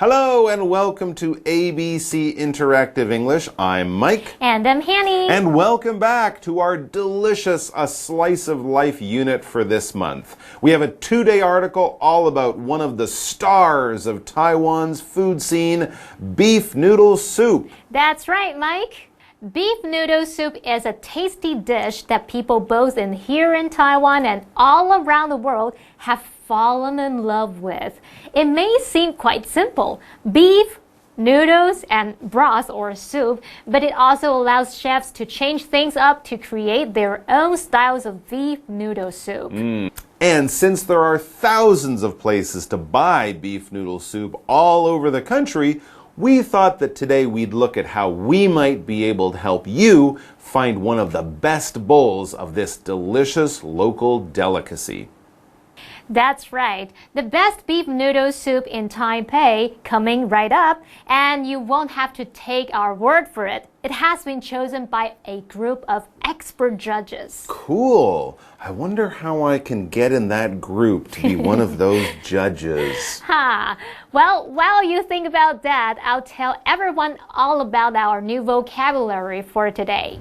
Hello and welcome to ABC Interactive English. I'm Mike. And I'm Hanny. And welcome back to our delicious A Slice of Life unit for this month. We have a 2-day article all about one of the stars of Taiwan's food scene, beef noodle soup. That's right, Mike. Beef noodle soup is a tasty dish that people both here in Taiwan and all around the world have fallen in love with. It may seem quite simple, beef, noodles, and broth or soup, but it also allows chefs to change things up to create their own styles of beef noodle soup. And since there are thousands of places to buy beef noodle soup all over the country, we thought that today we'd look at how we might be able to help you find one of the best bowls of this delicious local delicacy. That's right. The best beef noodle soup in Taipei coming right up, and you won't have to take our word for it. It has been chosen by a group of expert judges. Cool. I wonder how I can get in that group to be one of those judges. Well, while you think about that, I'll tell everyone all about our new vocabulary for today.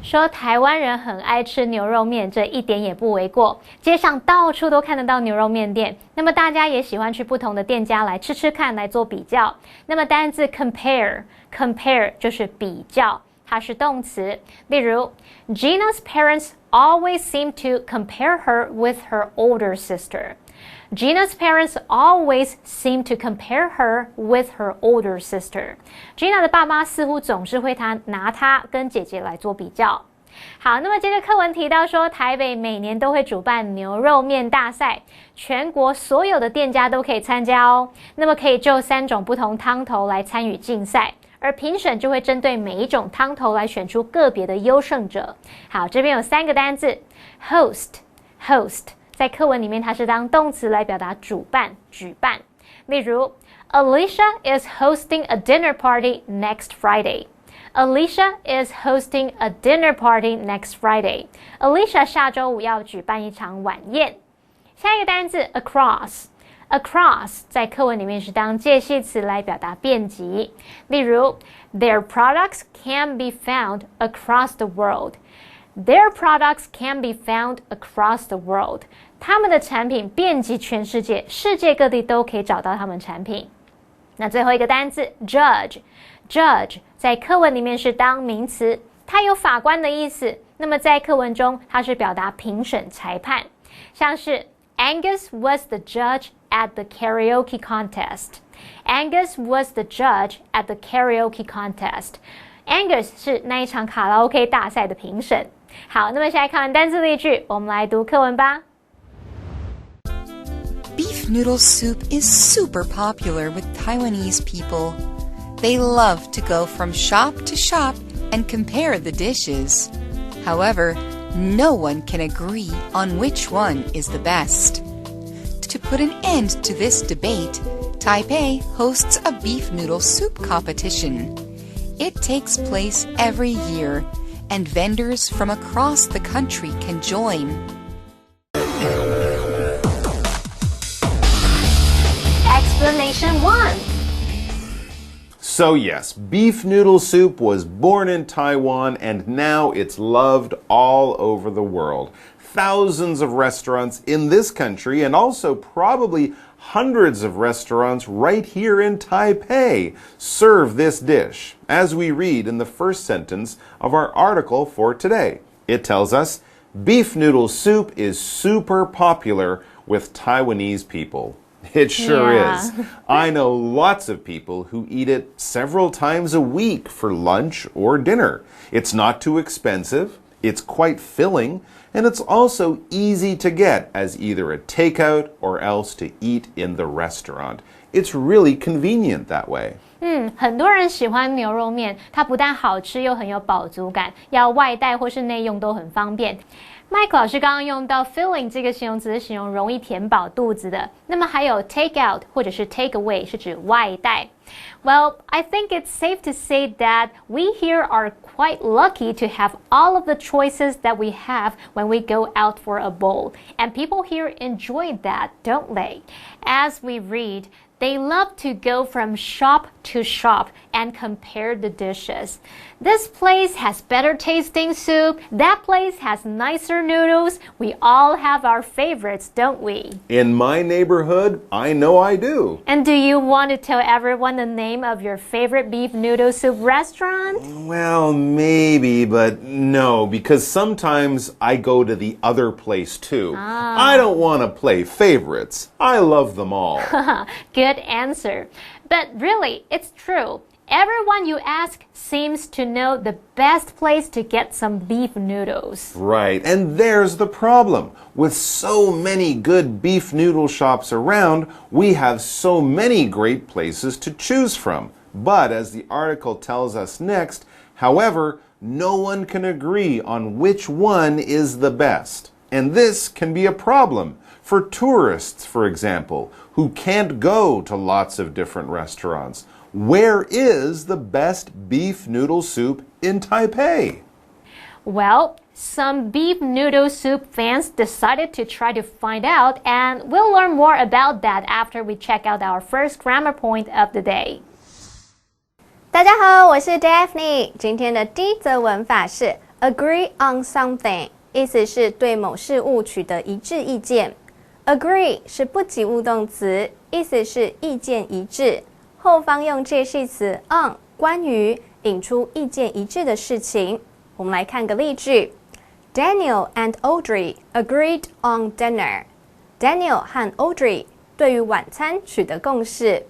说台湾人很爱吃牛肉面，这一点也不为过。街上到处都看得到牛肉面店，那么大家也喜欢去不同的店家来吃吃看，来做比较。那么单字 compare 就是比较，它是动词。例如 Gina's parents always seem to compare her with her older sister. Gina's parents always seem to compare her with her older sister. Gina 的爸妈似乎总是会拿她跟姐姐来做比较。好，那么这个课文提到说，台北每年都会主办牛肉面大赛，全国所有的店家都可以参加哦。那么可以就3种不同汤头来参与竞赛，而评审就会针对每一种汤头来选出个别的优胜者。好，这边有3个单字 host 在课文里面它是当动词来表达主办、举办。例如 Alicia is hosting a dinner party next Friday. Alicia is hosting a dinner party next Friday. Alicia 下周五要举办一场晚宴。下一个单字 across 在课文里面是当介系词来表达遍及。例如 Their products can be found across the world. Their products can be found across the world. 他们的产品遍及全世界，世界各地都可以找到他们产品。那最后一个单字 judge 在课文里面是当名词，它有法官的意思。那么在课文中，它是表达评审、裁判，像是 Angus was the judge at the karaoke contest. Angus was the judge at the karaoke contest. Angus 是那一场卡拉 OK 大赛的评审。好，那么现在看完单词例句，我们来读课文吧。Beef noodle soup is super popular with Taiwanese people. They love to go from shop to shop and compare the dishes. However, no one can agree on which one is the best. To put an end to this debate, Taipei hosts a beef noodle soup competition. It takes place every year, and vendors from across the country can join. Explanation 1. So yes, beef noodle soup was born in Taiwan and now it's loved all over the world. Thousands of restaurants in this country and also probably hundreds of restaurants right here in Taipei serve this dish, as we read in the first sentence of our article for today. It tells us, beef noodle soup is super popular with Taiwanese people. It sure is. I know lots of people who eat it several times a week for lunch or dinner. It's not too expensive, it's quite filling, and it's also easy to get as either a takeout or else to eat in the restaurant. It's really convenient that way. 很多人喜欢牛肉面，它不但好吃又很有饱足感，要外带或是内用都很方便。Mike 老师刚刚用到 filling 这个形容词是形容容易填饱肚子的，那么还有 take out 或者是 take away 是指外带。Well, I think it's safe to say that we here are quite lucky to have all of the choices that we have when we go out for a bowl. And people here enjoy that, don't they? As we read, they love to go from shop to shop and compare the dishes. This place has better tasting soup. That place has nicer noodles. We all have our favorites, don't we? In my neighborhood, I know I do. And do you want to tell everyone the name of your favorite beef noodle soup restaurant? Well, maybe, but no, because sometimes I go to the other place too. I don't want to play favorites. I love them all. Good answer. But really, it's true. Everyone you ask seems to know the best place to get some beef noodles. Right, and there's the problem. With so many good beef noodle shops around, we have so many great places to choose from. But as the article tells us next, however, no one can agree on which one is the best. And this can be a problem for tourists, for example, who can't go to lots of different restaurants. Where is the best beef noodle soup in Taipei? Well, some beef noodle soup fans decided to try to find out, and we'll learn more about that after we check out our first grammar point of the day. 大家好，我是 Daphne。今天的第一则文法是 agree on something， 意思是对某事物取得一致意见。agree 是不及物动词，意思是意见一致。后方用介系词 on 关于引出意见一致的事情。我们来看个例句 Daniel and Audrey agreed on dinner. Daniel 和 Audrey 对于晚餐取得共识。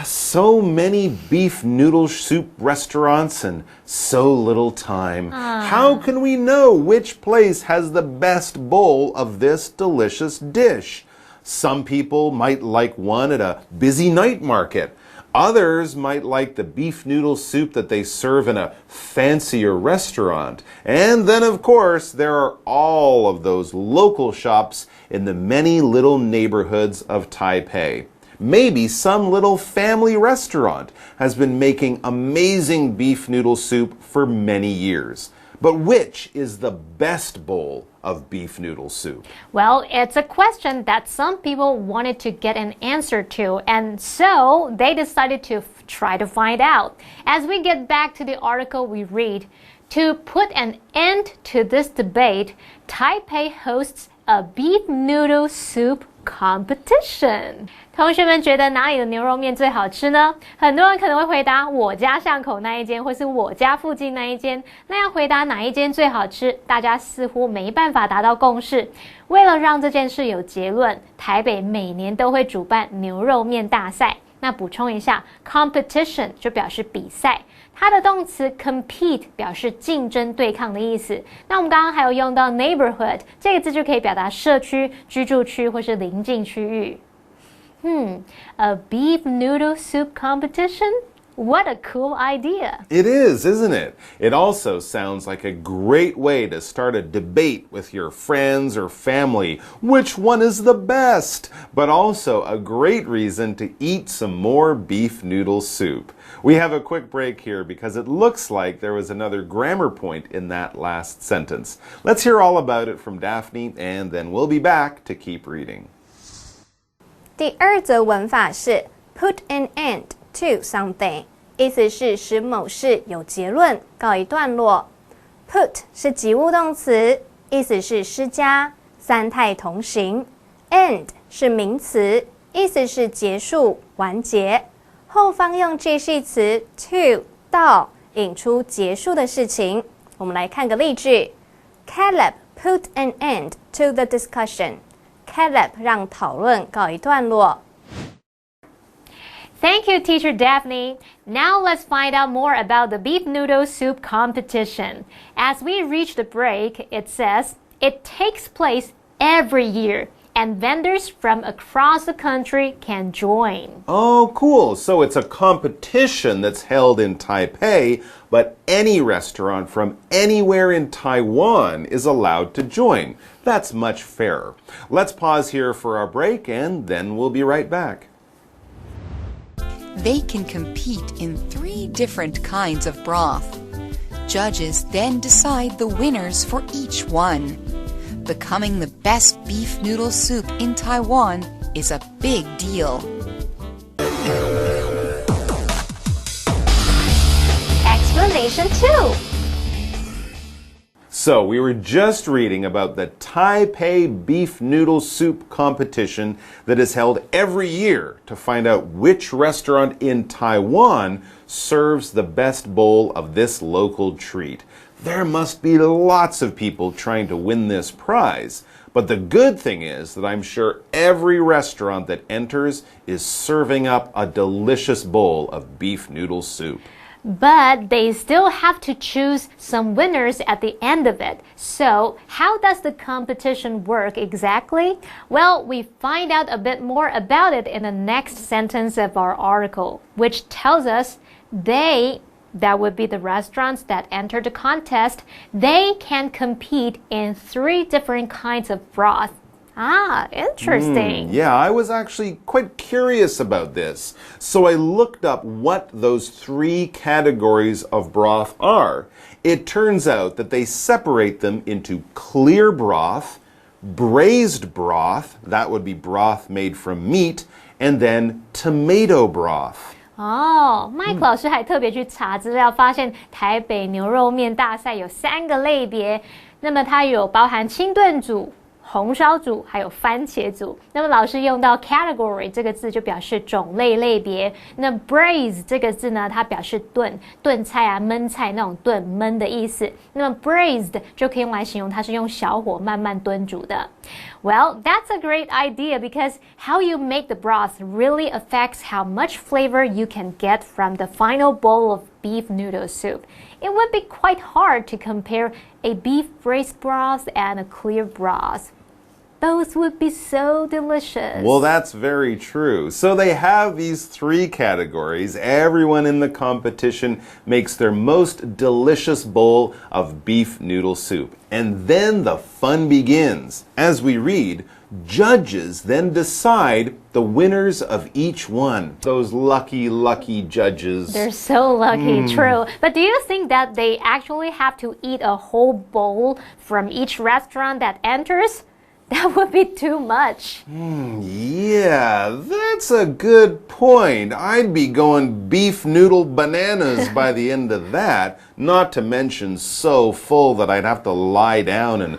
So many beef noodle soup restaurants and so little time. How can we know which place has the best bowl of this delicious dish? Some people might like one at a busy night market. Others might like the beef noodle soup that they serve in a fancier restaurant. And then, of course, there are all of those local shops in the many little neighborhoods of Taipei. Maybe some little family restaurant has been making amazing beef noodle soup for many years. But which is the best bowl of beef noodle soup? Well, it's a question that some people wanted to get an answer to, and so they decided to try to find out. As we get back to the article we read, to put an end to this debate, Taipei hosts a beef noodle soup competition. 同学们觉得哪里的牛肉面最好吃呢？很多人可能会回答我家巷口那一间，或是我家附近那一间。那要回答哪一间最好吃，大家似乎没办法达到共识。为了让这件事有结论，台北每年都会主办牛肉面大赛。那补充一下 ，competition 就表示比赛。它的动词 compete 表示竞争对抗的意思。那我们刚刚还有用到 neighborhood 这个字就可以表达社区、居住区或是邻近区域。A beef noodle soup competition? What a cool idea. It is, isn't it? It also sounds like a great way to start a debate with your friends or family. Which one is the best? But also a great reason to eat some more beef noodle soup. We have a quick break here because it looks like there was another grammar point in that last sentence. Let's hear all about it from Daphne, and then we'll be back to keep reading. 第二则文法是 put an end to something， 意思是使某事有结论，告一段落。Put 是及物动词，意思是施加，三态同形。End 是名词，意思是结束、完结。后方用介系词 to 到，引出结束的事情。我们来看个例句 Caleb put an end to the discussion.Caleb 让讨论告一段落。Thank you, Teacher Daphne. Now let's find out more about the beef noodle soup competition. As we reach the break, it says, it takes place every year. and vendors from across the country can join. Oh, cool. So it's a competition that's held in Taipei, but any restaurant from anywhere in Taiwan is allowed to join. That's much fairer. Let's pause here for our break, and then we'll be right back. They can compete in 3 different kinds of broth. Judges then decide the winners for each one. Becoming the best beef noodle soup in Taiwan is a big deal. Explanation 2. So, we were just reading about the Taipei beef noodle soup competition that is held every year to find out which restaurant in Taiwan serves the best bowl of this local treat. There must be lots of people trying to win this prize. But the good thing is that I'm sure every restaurant that enters is serving up a delicious bowl of beef noodle soup. But they still have to choose some winners at the end of it. So, how does the competition work exactly? Well, we find out a bit more about it in the next sentence of our article, which tells us that would be the restaurants that enter the contest, they can compete in 3 different kinds of broth. Ah, interesting. Yeah, I was actually quite curious about this. So I looked up what those 3 categories of broth are. It turns out that they separate them into clear broth, braised broth, that would be broth made from meat, and then tomato broth. 哦，麦克老师还特别去查资料，发现台北牛肉面大赛有3个类别，那么它有包含清炖组、红烧组还有番茄组。那么老师用到 category 这个字就表示种类类别。那 braise 这个字呢，它表示炖菜啊、焖菜那种炖焖的意思。那么 braised 就可以用来形容它是用小火慢慢炖煮的。Well, that's a great idea because how you make the broth really affects how much flavor you can get from the final bowl of beef noodle soup. It would be quite hard to compare a beef braised broth and a clear broth. Both would be so delicious. Well, that's very true. So they have these 3 categories. Everyone in the competition makes their most delicious bowl of beef noodle soup. And then the fun begins. As we read, judges then decide the winners of each one. Those lucky, lucky judges. They're so lucky, true. But do you think that they actually have to eat a whole bowl from each restaurant that enters? That would be too much. Yeah, that's a good point. I'd be going beef noodle bananas by the end of that, not to mention so full that I'd have to lie down and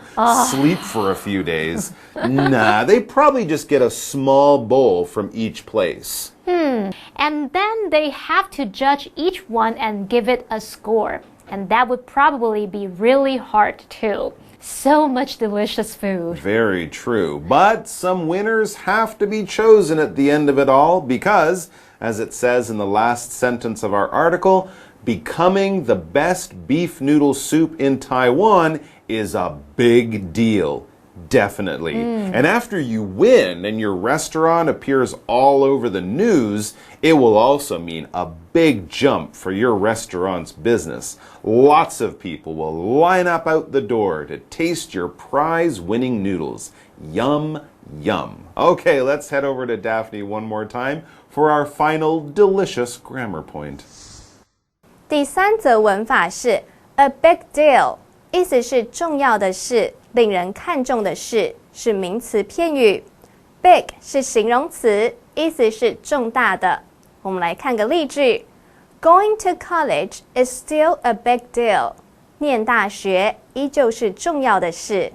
sleep for a few days. Nah, they probably just get a small bowl from each place. And then they have to judge each one and give it a score. And that would probably be really hard too. So much delicious food. Very true. But some winners have to be chosen at the end of it all because, as it says in the last sentence of our article, becoming the best beef noodle soup in Taiwan is a big deal. Definitely. And after you win and your restaurant appears all over the news, it will also mean a big jump for your restaurant's business. Lots of people will line up out the door to taste your prize-winning noodles. Yum, yum. Okay, let's head over to Daphne one more time for our final delicious grammar point. 第3则文法是 a big deal， 意思是重要的事，令人看重的事，是名词片语。Big 是形容词，意思是重大的。我们来看个例句 ：Going to college is still a big deal。念大学依旧是重要的事。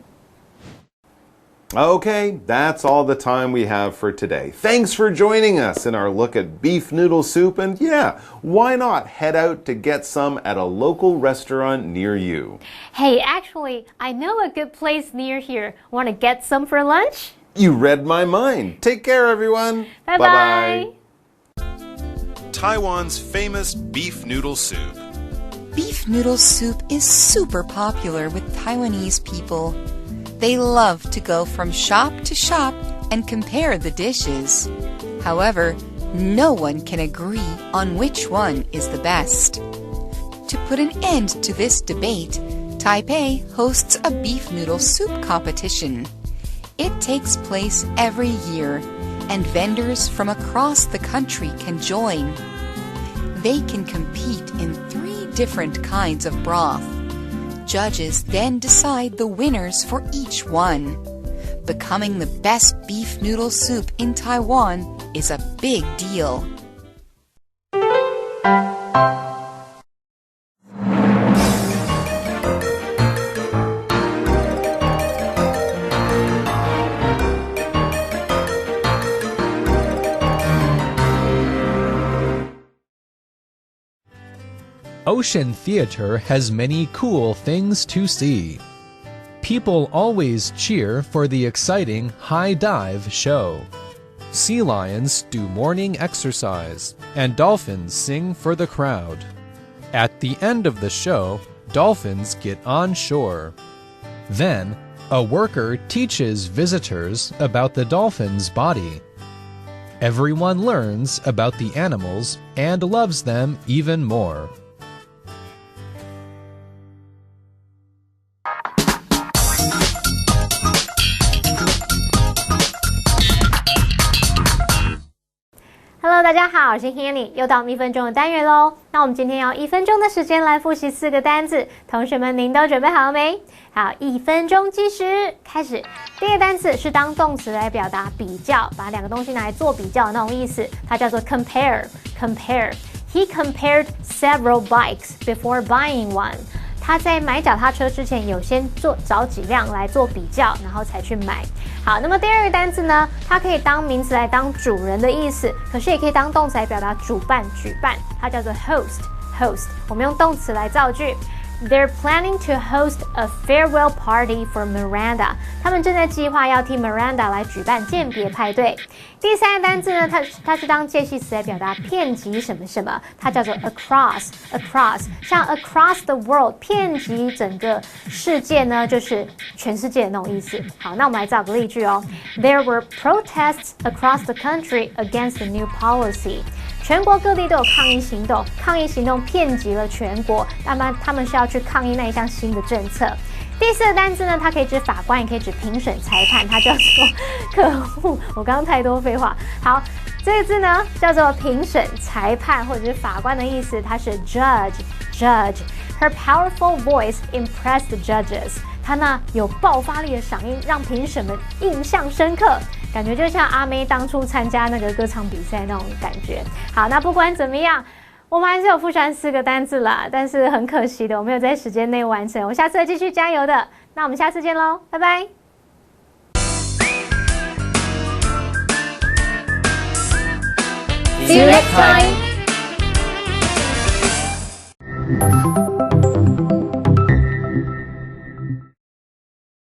Okay, that's all the time we have for today. Thanks for joining us in our look at beef noodle soup. And yeah, why not head out to get some at a local restaurant near you? Hey, actually, I know a good place near here. Want to get some for lunch? You read my mind. Take care, everyone. Bye-bye. Taiwan's famous beef noodle soup. Beef noodle soup is super popular with Taiwanese people. They love to go from shop to shop and compare the dishes. However, no one can agree on which one is the best. To put an end to this debate, Taipei hosts a beef noodle soup competition. It takes place every year, and vendors from across the country can join. They can compete in 3 different kinds of broth. Judges then decide the winners for each one. Becoming the best beef noodle soup in Taiwan is a big deal. Ocean Theater has many cool things to see. People always cheer for the exciting high dive show. Sea lions do morning exercise, and dolphins sing for the crowd. At the end of the show, dolphins get on shore. Then, a worker teaches visitors about the dolphin's body. Everyone learns about the animals and loves them even more. Hello， 大家好，我是 Hanny， 又到1分钟的单元喽。那我们今天要1分钟的时间来复习4个单字，同学们您都准备好了没？好，1分钟计时，开始。第一个单词是当动词来表达比较，把2个东西拿来做比较的那种意思，它叫做 compare。compare。He compared several bikes before buying one。他在买脚踏车之前有先找几辆来做比较，然后才去买。好，那么第二个单字呢，它可以当名词来当主人的意思，可是也可以当动词来表达主办、举办，它叫做 host。我们用动词来造句。They're planning to host a farewell party for Miranda。他们正在计划要替 Miranda 来举办饯别派对。第三个单字呢，它是当介系词来表达遍及什么什么，它叫做 across。像 across the world， 遍及整个世界呢，就是全世界的那种意思。好，那我们来找个例句哦。There were protests across the country against the new policy。全国各地都有抗议行动，抗议行动遍及了全国，他们是要去抗议那一项新的政策。第4个单字呢，它可以指法官，也可以指评审、裁判，它叫做可恶，我刚刚太多废话。好，这个字呢叫做评审、裁判或者是法官的意思，它是 judge。Her powerful voice impressed the judges。她呢有爆发力的嗓音，让评审们印象深刻。感觉就像阿妹当初参加那个歌唱比赛那种感觉。好，那不管怎么样，我们还是有复习完4个单字啦，但是很可惜的，我没有在时间内完成。我下次会继续加油的。那我们下次见喽，拜拜。See you next time.